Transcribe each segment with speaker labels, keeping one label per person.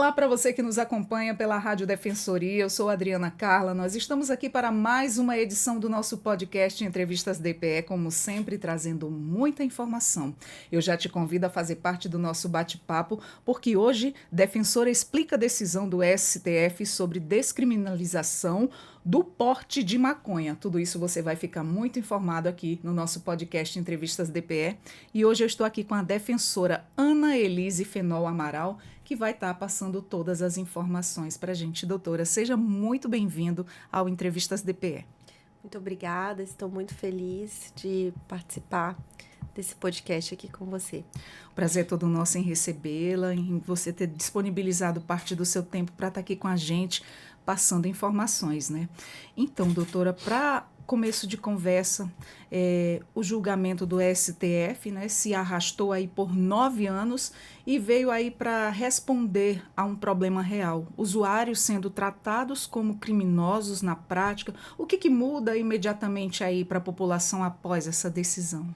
Speaker 1: Olá para você que nos acompanha pela Rádio Defensoria, eu sou Adriana Carla, nós estamos aqui para mais uma edição do nosso podcast Entrevistas DPE, como sempre trazendo muita informação. Eu já te convido a fazer parte do nosso bate-papo, porque hoje Defensora explica a decisão do STF sobre descriminalização do porte de maconha. Tudo isso você vai ficar muito informado aqui no nosso podcast Entrevistas DPE. E hoje eu estou aqui com a defensora Ana Elise Fenol Amaral, que vai estar passando todas as informações para a gente. Doutora, seja muito bem-vindo ao Entrevistas DPE.
Speaker 2: Muito obrigada, estou muito feliz de participar desse podcast aqui com você.
Speaker 1: O prazer é todo nosso em recebê-la, em você ter disponibilizado parte do seu tempo para estar aqui com a gente, passando informações, né? Então, doutora, para começo de conversa, o julgamento do STF, né, se arrastou aí por 9 anos e veio aí para responder a um problema real. Usuários sendo tratados como criminosos na prática. O que muda imediatamente aí para a população após essa decisão?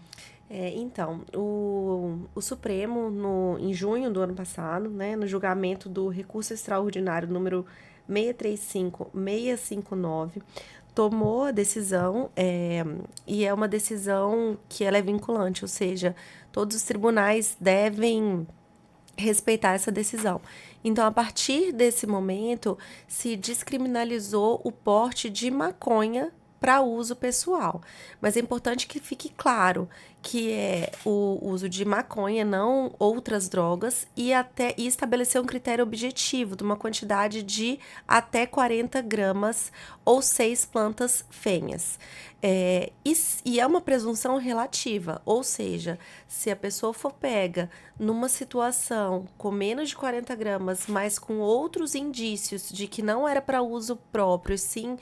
Speaker 2: Então, o Supremo, em junho do ano passado, né, no julgamento do recurso extraordinário número 635659, tomou a decisão, e é uma decisão que ela é vinculante, ou seja, todos os tribunais devem respeitar essa decisão. Então, a partir desse momento, se descriminalizou o porte de maconha para uso pessoal. Mas é importante que fique claro que é o uso de maconha, não outras drogas, e estabelecer um critério objetivo de uma quantidade de até 40 gramas ou 6 plantas fêmeas. E é uma presunção relativa, ou seja, se a pessoa for pega numa situação com menos de 40 gramas, mas com outros indícios de que não era para uso próprio, sim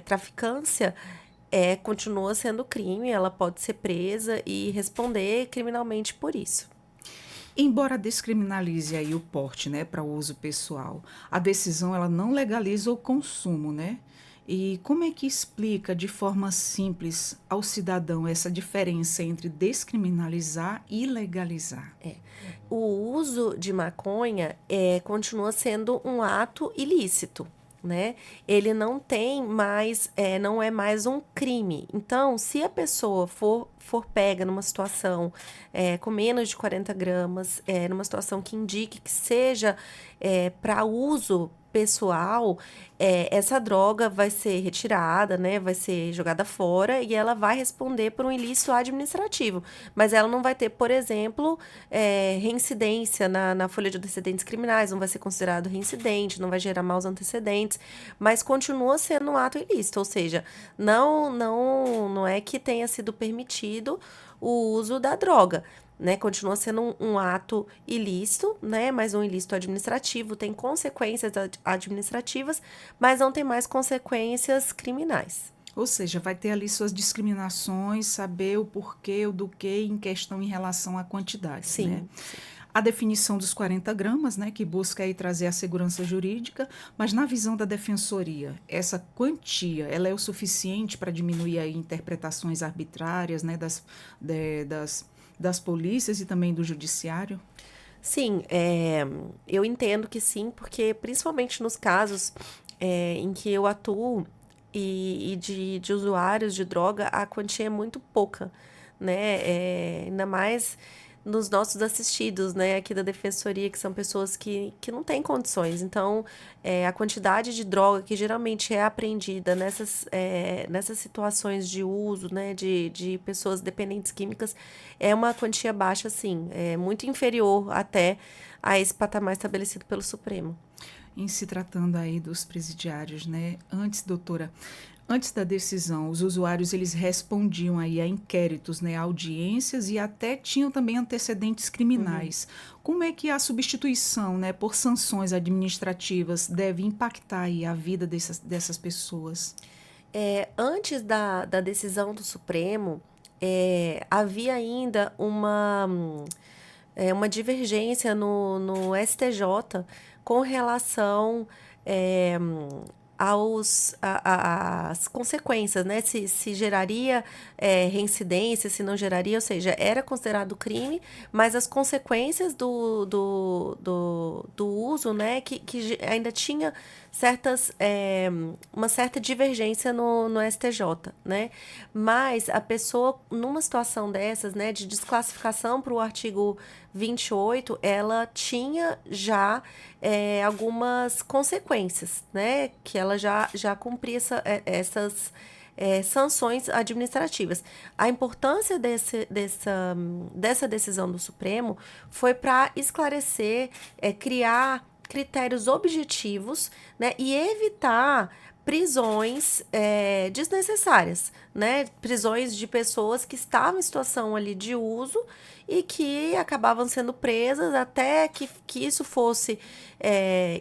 Speaker 2: traficância, continua sendo crime, ela pode ser presa e responder criminalmente por isso.
Speaker 1: Embora descriminalize aí o porte, né, para uso pessoal, a decisão ela não legaliza o consumo, né? E como é que explica de forma simples ao cidadão essa diferença entre descriminalizar e legalizar?
Speaker 2: O uso de maconha continua sendo um ato ilícito, né? Ele não tem mais, não é mais um crime. Então, se a pessoa for pega numa situação com menos de 40 gramas, numa situação que indique que seja para uso pessoal, essa droga vai ser retirada, né? Vai ser jogada fora e ela vai responder por um ilícito administrativo. Mas ela não vai ter, por exemplo, reincidência na folha de antecedentes criminais, não vai ser considerado reincidente, não vai gerar maus antecedentes, mas continua sendo um ato ilícito, ou seja, não é que tenha sido permitido o uso da droga, né? Continua sendo um ato ilícito, né? Mas um ilícito administrativo, tem consequências administrativas, mas não tem mais consequências criminais.
Speaker 1: Ou seja, vai ter ali suas discriminações, saber o porquê, o do que em questão em relação à quantidade,
Speaker 2: Sim.
Speaker 1: né? A definição dos 40 gramas, né, que busca aí trazer a segurança jurídica, mas na visão da defensoria, essa quantia, ela é o suficiente para diminuir aí interpretações arbitrárias, né, das polícias e também do judiciário?
Speaker 2: Sim, eu entendo que sim, porque principalmente nos casos em que eu atuo e de usuários de droga, a quantia é muito pouca, né? Ainda mais nos nossos assistidos, né, aqui da defensoria, que são pessoas que não têm condições. Então, a quantidade de droga que geralmente é apreendida nessas situações de uso, né, de pessoas dependentes químicas, é uma quantia baixa, sim, é muito inferior até a esse patamar estabelecido pelo Supremo.
Speaker 1: Em se tratando aí dos presidiários, né? Antes da decisão, os usuários eles respondiam aí a inquéritos, né, a audiências e até tinham também antecedentes criminais. Como é que a substituição, né, por sanções administrativas deve impactar aí a vida dessas pessoas?
Speaker 2: Antes da decisão do Supremo, havia ainda uma divergência no STJ com relação às consequências, né? Se geraria reincidência, se não geraria, ou seja, era considerado crime, mas as consequências do uso, né? Que ainda tinha uma certa divergência no STJ, né? Mas a pessoa, numa situação dessas, né, de desclassificação para o artigo 28, ela tinha já algumas consequências, né? Que ela já cumpria essas sanções administrativas. A importância dessa decisão do Supremo foi para esclarecer, criar critérios objetivos, né, e evitar prisões desnecessárias, né? Prisões de pessoas que estavam em situação ali de uso e que acabavam sendo presas até que isso fosse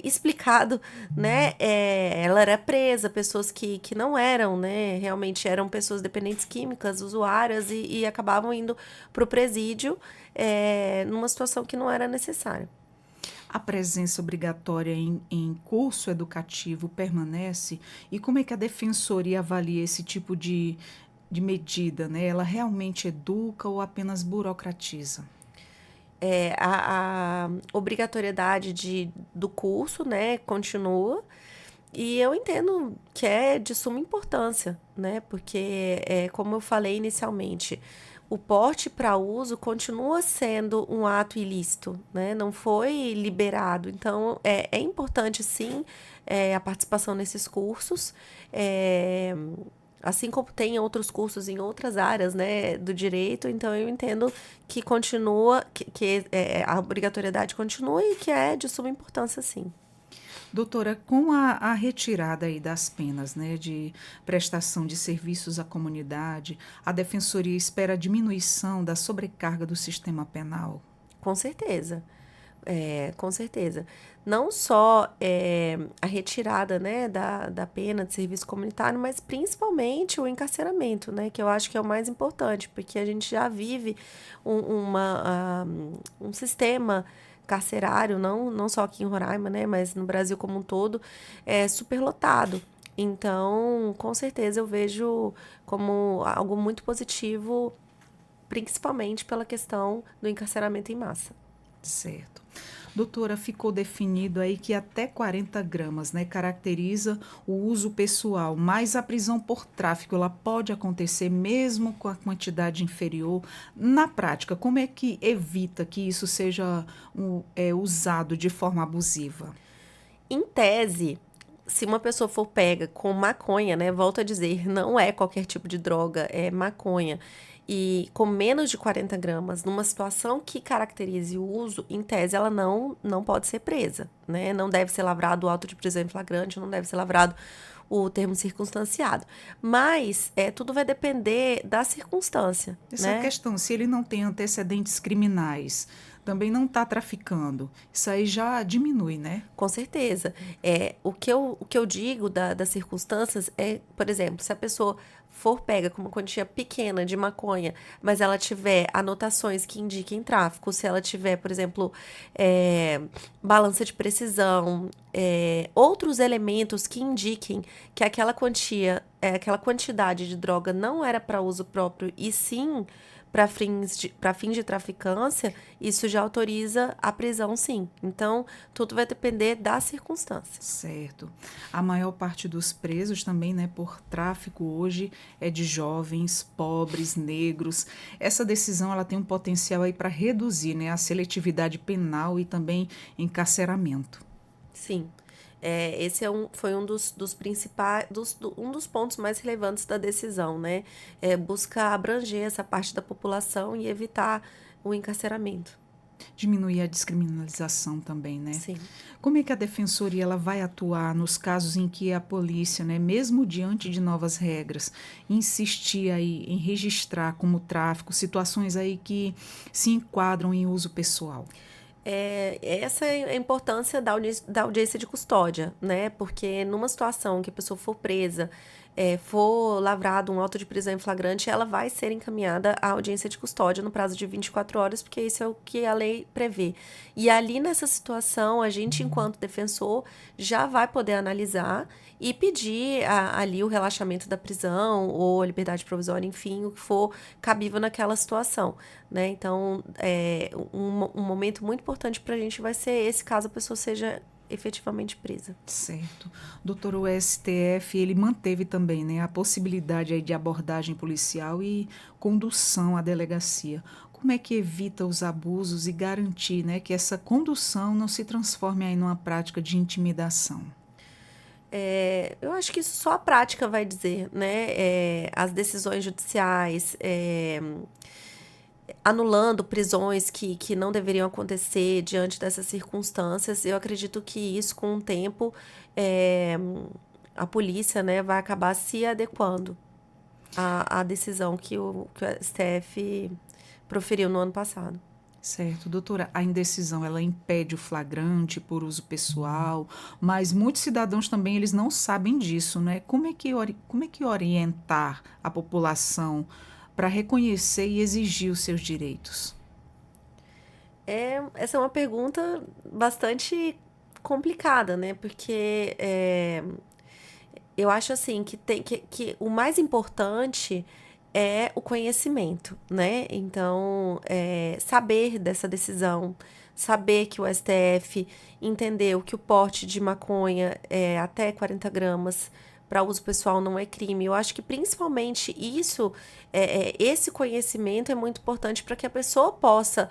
Speaker 2: explicado, né? Ela era presa, pessoas que não eram, né? Realmente eram pessoas dependentes químicas, usuárias, e acabavam indo para o presídio numa situação que não era necessária.
Speaker 1: A presença obrigatória em curso educativo permanece? E como é que a defensoria avalia esse tipo de medida, né? Ela realmente educa ou apenas burocratiza?
Speaker 2: A obrigatoriedade do curso, né, continua, e eu entendo que é de suma importância, né, porque, como eu falei inicialmente, o porte para uso continua sendo um ato ilícito, né, não foi liberado. Então, é importante, sim, a participação nesses cursos, é, assim como tem outros cursos em outras áreas, né, do direito. Então eu entendo que continua, que a obrigatoriedade continua e que é de suma importância, sim.
Speaker 1: Doutora, com a retirada aí das penas, né, de prestação de serviços à comunidade, a defensoria espera a diminuição da sobrecarga do sistema penal?
Speaker 2: Com certeza. Com certeza. Não só a retirada, né, da pena de serviço comunitário, mas principalmente o encarceramento, né, que eu acho que é o mais importante, porque a gente já vive um sistema carcerário, não só aqui em Roraima, né, mas no Brasil como um todo, superlotado. Então, com certeza eu vejo como algo muito positivo, principalmente pela questão do encarceramento em massa.
Speaker 1: Certo. Doutora, ficou definido aí que até 40 gramas, né, caracteriza o uso pessoal, mas a prisão por tráfico, ela pode acontecer mesmo com a quantidade inferior. Na prática, como é que evita que isso seja usado de forma abusiva?
Speaker 2: Em tese, se uma pessoa for pega com maconha, né? Volto a dizer, não é qualquer tipo de droga, é maconha. E com menos de 40 gramas, numa situação que caracterize o uso, em tese ela não pode ser presa, né? Não deve ser lavrado o auto de prisão em flagrante, não deve ser lavrado o termo circunstanciado. Mas tudo vai depender da circunstância,
Speaker 1: Essa
Speaker 2: né?
Speaker 1: questão, se ele não tem antecedentes criminais, também não está traficando, isso aí já diminui, né?
Speaker 2: Com certeza. O que eu digo das circunstâncias é, por exemplo, se a pessoa for pega com uma quantia pequena de maconha, mas ela tiver anotações que indiquem tráfico, se ela tiver, por exemplo, balança de precisão, outros elementos que indiquem que aquela quantia, aquela quantidade de droga não era para uso próprio e sim para fins de traficância, isso já autoriza a prisão, sim. Então, tudo vai depender das circunstâncias.
Speaker 1: Certo. A maior parte dos presos também, né, por tráfico hoje é de jovens, pobres, negros. Essa decisão ela tem um potencial aí para reduzir, né, a seletividade penal e também encarceramento.
Speaker 2: Sim. Esse foi um dos principais, um dos pontos mais relevantes da decisão, né? Busca abranger essa parte da população e evitar o encarceramento.
Speaker 1: Diminuir a descriminalização também, né?
Speaker 2: Sim.
Speaker 1: Como é que a defensoria ela vai atuar nos casos em que a polícia, né, mesmo diante de novas regras, insistir aí em registrar como tráfico situações aí que se enquadram em uso pessoal?
Speaker 2: Essa é a importância da audiência de custódia, né? Porque numa situação que a pessoa for presa for lavrado um auto de prisão em flagrante, ela vai ser encaminhada à audiência de custódia no prazo de 24 horas, porque isso é o que a lei prevê. E ali nessa situação, a gente, enquanto defensor, já vai poder analisar e pedir ali o relaxamento da prisão ou liberdade provisória, enfim, o que for cabível naquela situação, né? Então, um momento muito importante para a gente vai ser esse, caso a pessoa seja efetivamente presa.
Speaker 1: Certo. Doutor, o STF, ele manteve também, né, a possibilidade aí de abordagem policial e condução à delegacia. Como é que evita os abusos e garantir, né, que essa condução não se transforme aí numa prática de intimidação?
Speaker 2: Eu acho que isso só a prática vai dizer, né? As decisões judiciais, anulando prisões que não deveriam acontecer diante dessas circunstâncias. Eu acredito que isso, com o tempo, é, a polícia, né, vai acabar se adequando à decisão que o STF proferiu no ano passado.
Speaker 1: Certo, doutora, a indecisão, ela impede o flagrante por uso pessoal, mas muitos cidadãos também, eles não sabem disso, né? Como é que orientar a população para reconhecer e exigir os seus direitos?
Speaker 2: Essa é uma pergunta bastante complicada, né? Porque eu acho assim que o mais importante é o conhecimento, né? Então, saber dessa decisão, saber que o STF entendeu que o porte de maconha é até 40 gramas para uso pessoal não é crime. Eu acho que principalmente isso, esse conhecimento é muito importante para que a pessoa possa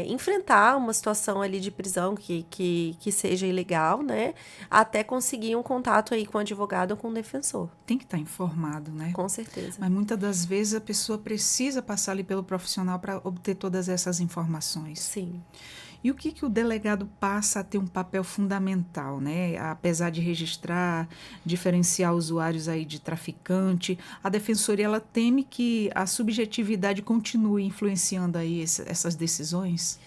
Speaker 2: enfrentar uma situação ali de prisão que seja ilegal, né? Até conseguir um contato aí com o advogado ou com o defensor.
Speaker 1: Tem que estar informado, né?
Speaker 2: Com certeza.
Speaker 1: Mas muitas das vezes a pessoa precisa passar ali pelo profissional para obter todas essas informações.
Speaker 2: Sim.
Speaker 1: E o que o delegado passa a ter um papel fundamental, né? Apesar de registrar, diferenciar usuários aí de traficante, a defensoria, ela teme que a subjetividade continue influenciando aí essas decisões?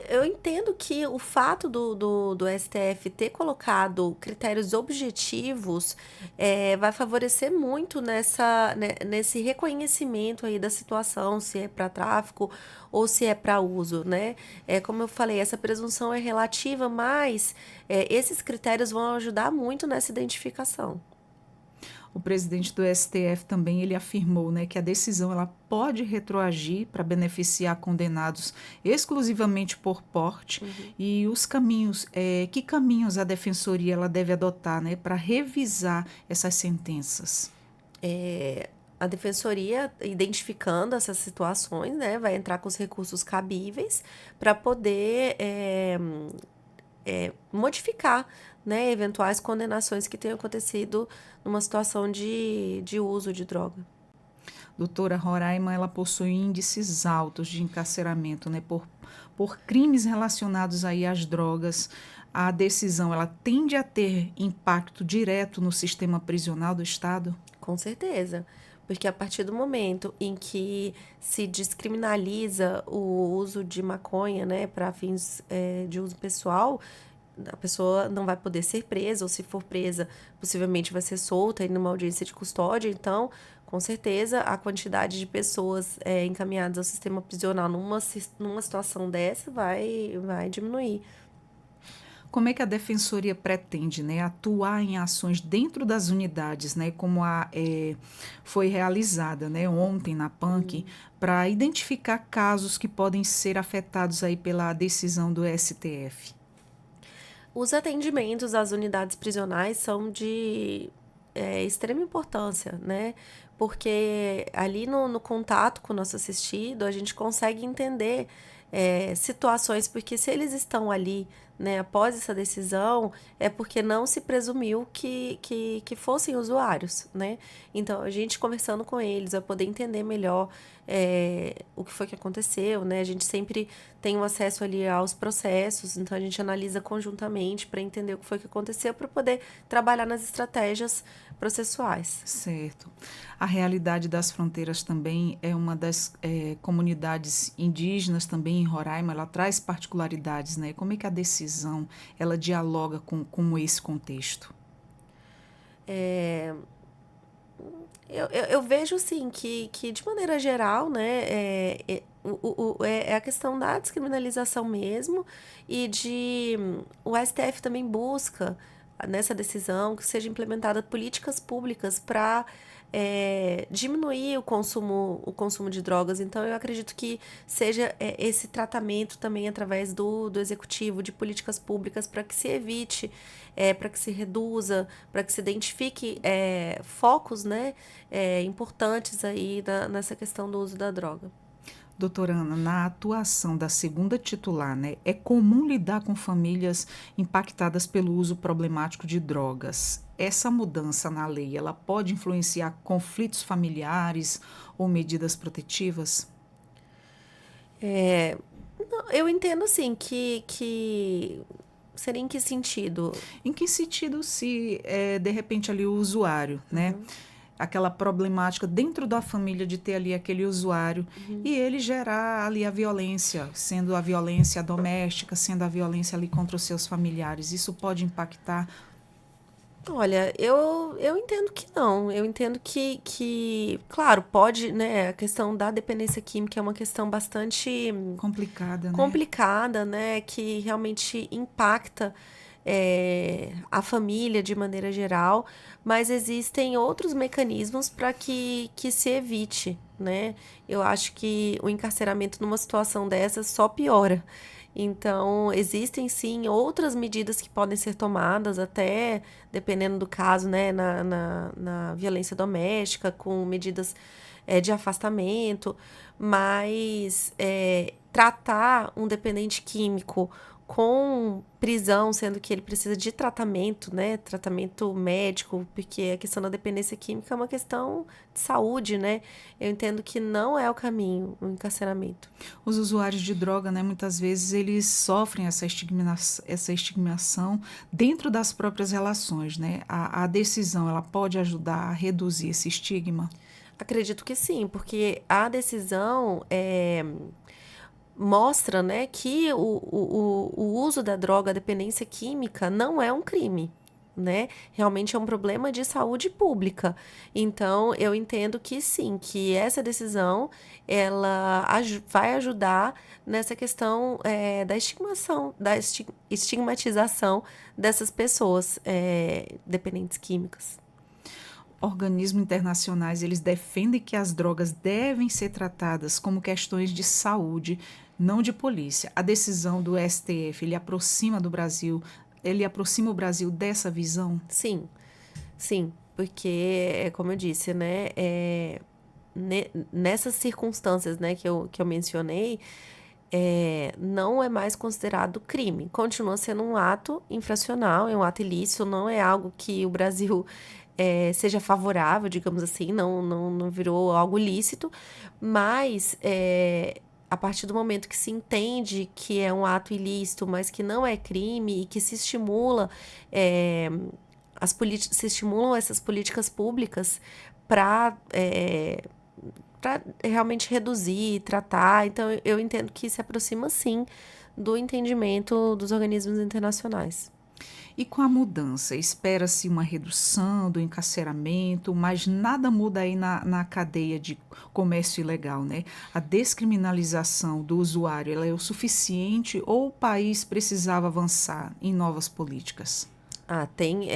Speaker 2: Eu entendo que o fato do STF ter colocado critérios objetivos vai favorecer muito nesse reconhecimento aí da situação, se é para tráfico ou se é para uso, né? Como eu falei, essa presunção é relativa, mas esses critérios vão ajudar muito nessa identificação.
Speaker 1: O presidente do STF também ele afirmou, né, que a decisão ela pode retroagir para beneficiar condenados exclusivamente por porte e os caminhos, que caminhos a defensoria ela deve adotar, né, para revisar essas sentenças.
Speaker 2: A defensoria, identificando essas situações, né, vai entrar com os recursos cabíveis para poder modificar, né, eventuais condenações que tenham acontecido numa situação de uso de droga.
Speaker 1: Doutora Roraima, ela possui índices altos de encarceramento, né, por crimes relacionados aí às drogas. A decisão, ela tende a ter impacto direto no sistema prisional do Estado?
Speaker 2: Com certeza. Porque a partir do momento em que se descriminaliza o uso de maconha, né, para fins de uso pessoal, a pessoa não vai poder ser presa, ou se for presa, possivelmente vai ser solta em uma audiência de custódia. Então, com certeza, a quantidade de pessoas encaminhadas ao sistema prisional numa situação dessa vai diminuir.
Speaker 1: Como é que a defensoria pretende, né, atuar em ações dentro das unidades, né, como foi realizada, né, ontem na PANC, para identificar casos que podem ser afetados aí pela decisão do STF?
Speaker 2: Os atendimentos às unidades prisionais são de extrema importância, né? Porque ali no contato com o nosso assistido, a gente consegue entender situações, porque se eles estão ali, né, após essa decisão, é porque não se presumiu que fossem usuários, né? Então, a gente conversando com eles vai poder entender melhor o que foi que aconteceu, né? A gente sempre tem um acesso ali aos processos, então a gente analisa conjuntamente para entender o que foi que aconteceu, para poder trabalhar nas estratégias processuais.
Speaker 1: Certo. A realidade das fronteiras também é uma das comunidades indígenas também em Roraima, ela traz particularidades, né? Como é que a decisão, ela dialoga com esse contexto?
Speaker 2: Eu vejo, sim, que de maneira geral, né, é a questão da descriminalização mesmo e o STF também busca, nessa decisão, que seja implementada políticas públicas para diminuir o consumo de drogas. Então, eu acredito que seja esse tratamento também através do executivo, de políticas públicas, para que se evite, para que se reduza, para que se identifique focos, né, importantes aí nessa questão do uso da droga.
Speaker 1: Doutora Ana, na atuação da segunda titular, né, é comum lidar com famílias impactadas pelo uso problemático de drogas. Essa mudança na lei, ela pode influenciar conflitos familiares ou medidas protetivas?
Speaker 2: É, não, eu entendo assim que seria em que sentido?
Speaker 1: Em que sentido se, de repente, ali o usuário, né?
Speaker 2: Uhum,
Speaker 1: Aquela problemática dentro da família de ter ali aquele usuário
Speaker 2: uhum.
Speaker 1: e ele gerar ali a violência, sendo a violência doméstica, sendo a violência ali contra os seus familiares. Isso pode impactar.
Speaker 2: Olha, eu entendo que não. Eu entendo claro, pode, né? A questão da dependência química é uma questão bastante
Speaker 1: Complicada, né?
Speaker 2: complicada, né? Que realmente impacta a família de maneira geral, mas existem outros mecanismos para que se evite, né? Eu acho que o encarceramento numa situação dessa só piora. Então, existem sim outras medidas que podem ser tomadas, até dependendo do caso, né, na violência doméstica, com medidas de afastamento, mas tratar um dependente químico com prisão, sendo que ele precisa de tratamento, né? Tratamento médico, porque a questão da dependência química é uma questão de saúde, né? Eu entendo que não é o caminho, o encarceramento.
Speaker 1: Os usuários de droga, né, muitas vezes eles sofrem essa estigmação dentro das próprias relações, né? A decisão, ela pode ajudar a reduzir esse estigma?
Speaker 2: Acredito que sim, porque a decisão mostra, né, que o uso da droga, a dependência química, não é um crime. Né? Realmente é um problema de saúde pública. Então, eu entendo que sim, que essa decisão ela vai ajudar nessa questão da estigmatização dessas pessoas dependentes químicas.
Speaker 1: Organismos internacionais, eles defendem que as drogas devem ser tratadas como questões de saúde, não de polícia. A decisão do STF, ele aproxima o Brasil dessa visão?
Speaker 2: Sim, sim, porque, como eu disse, né, nessas circunstâncias, né, que eu mencionei, não é mais considerado crime. Continua sendo um ato infracional, é um ato ilícito, não é algo que o Brasil seja favorável, digamos assim, não virou algo lícito, mas a partir do momento que se entende que é um ato ilícito, mas que não é crime e que se estimula é, se estimulam essas políticas públicas para realmente reduzir, tratar. Então, eu entendo que se aproxima, sim, do entendimento dos organismos internacionais.
Speaker 1: E com a mudança, espera-se uma redução do encarceramento, mas nada muda aí na cadeia de comércio ilegal, né? A descriminalização do usuário, ela é o suficiente ou o país precisava avançar em novas políticas?
Speaker 2: Ah, tem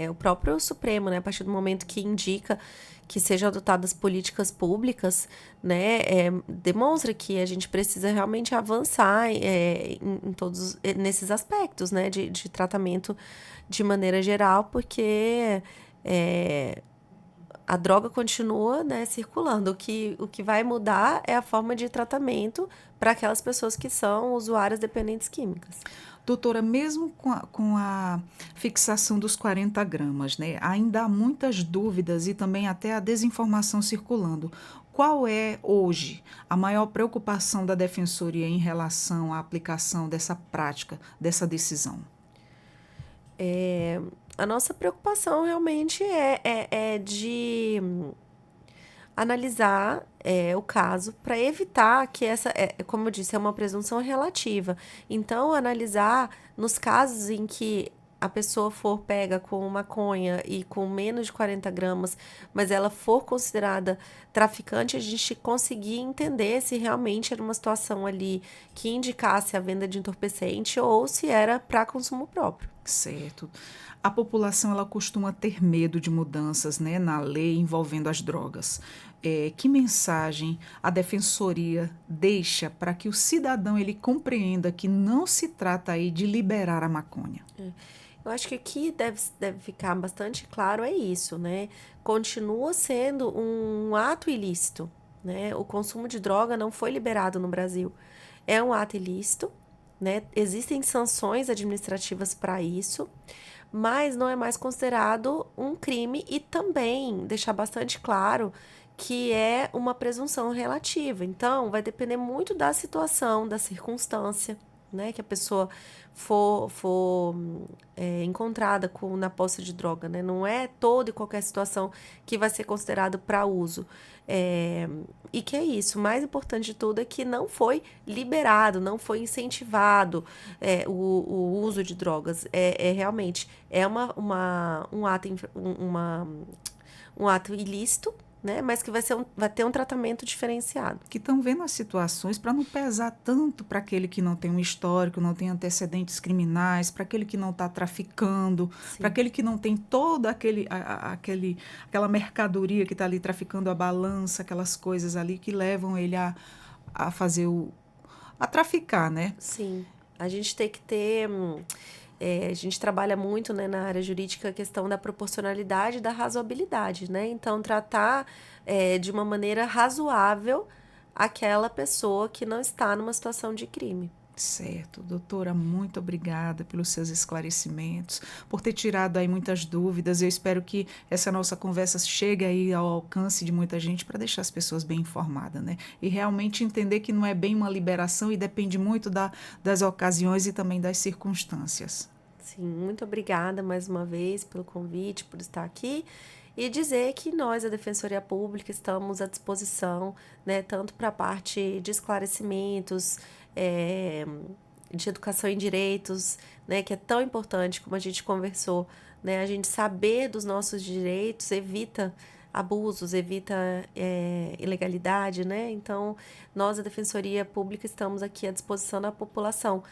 Speaker 2: o próprio Supremo, né? A partir do momento que indica que sejam adotadas políticas públicas, né? Demonstra que a gente precisa realmente avançar em todos nesses aspectos, né? De tratamento de maneira geral, porque a droga continua, né, circulando. O que vai mudar é a forma de tratamento para aquelas pessoas que são usuárias dependentes químicas.
Speaker 1: Doutora, mesmo com a fixação dos 40 gramas, né, ainda há muitas dúvidas e também até a desinformação circulando. Qual é, hoje, a maior preocupação da Defensoria em relação à aplicação dessa prática, dessa decisão?
Speaker 2: A nossa preocupação realmente é de analisar o caso para evitar que como eu disse, é uma presunção relativa. Então, analisar nos casos em que a pessoa for pega com maconha e com menos de 40 gramas, mas ela for considerada traficante, a gente conseguir entender se realmente era uma situação ali que indicasse a venda de entorpecente ou se era para consumo próprio.
Speaker 1: Certo. A população ela costuma ter medo de mudanças, né, na lei envolvendo as drogas. Que mensagem a defensoria deixa para que o cidadão ele compreenda que não se trata aí de liberar a maconha?
Speaker 2: Eu acho que aqui deve ficar bastante claro é isso, né? Continua sendo um ato ilícito, né? O consumo de droga não foi liberado no Brasil. É um ato ilícito, né? Existem sanções administrativas para isso, mas não é mais considerado um crime e também deixar bastante claro que é uma presunção relativa. Então, vai depender muito da situação, da circunstância, né, que a pessoa for encontrada na posse de droga, né? Não é toda e qualquer situação que vai ser considerado para uso. E que é isso, o mais importante de tudo é que não foi liberado, não foi incentivado o uso de drogas. Realmente um ato ilícito, né? Mas que vai ter um tratamento diferenciado.
Speaker 1: Que estão vendo as situações para não pesar tanto para aquele que não tem um histórico, não tem antecedentes criminais, para aquele que não está traficando, para aquele que não tem toda aquela mercadoria que está ali traficando a balança, aquelas coisas ali que levam ele a fazer a traficar, né?
Speaker 2: Sim, a gente tem que ter... a gente trabalha muito, né, na área jurídica a questão da proporcionalidade e da razoabilidade, né? Então, tratar de uma maneira razoável aquela pessoa que não está numa situação de crime.
Speaker 1: Certo, doutora, muito obrigada pelos seus esclarecimentos, por ter tirado aí muitas dúvidas. Eu espero que essa nossa conversa chegue aí ao alcance de muita gente para deixar as pessoas bem informadas, né? E realmente entender que não é bem uma liberação e depende muito das ocasiões e também das circunstâncias.
Speaker 2: Sim, muito obrigada mais uma vez pelo convite, por estar aqui. E dizer que nós, a Defensoria Pública, estamos à disposição, né, tanto para a parte de esclarecimentos, de educação em direitos, né, que é tão importante, como a gente conversou, né, a gente saber dos nossos direitos evita abusos, evita ilegalidade, né? Então, nós, a Defensoria Pública, estamos aqui à disposição da população,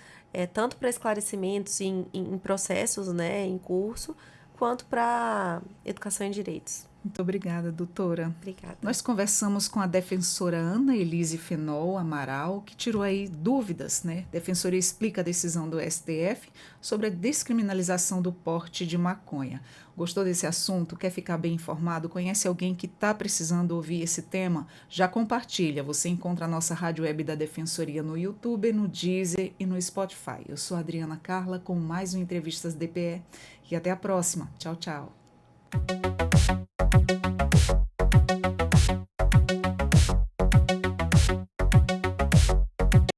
Speaker 2: tanto para esclarecimentos em processos, né, em curso, quanto para educação em direitos.
Speaker 1: Muito obrigada, doutora.
Speaker 2: Obrigada.
Speaker 1: Nós conversamos com a defensora Ana Elise Fenol Amaral, que tirou aí dúvidas, né? A defensoria explica a decisão do STF sobre a descriminalização do porte de maconha. Gostou desse assunto? Quer ficar bem informado? Conhece alguém que está precisando ouvir esse tema? Já compartilha. Você encontra a nossa rádio web da Defensoria no YouTube, no Deezer e no Spotify. Eu sou a Adriana Carla com mais um Entrevistas DPE e até a próxima. Tchau, tchau.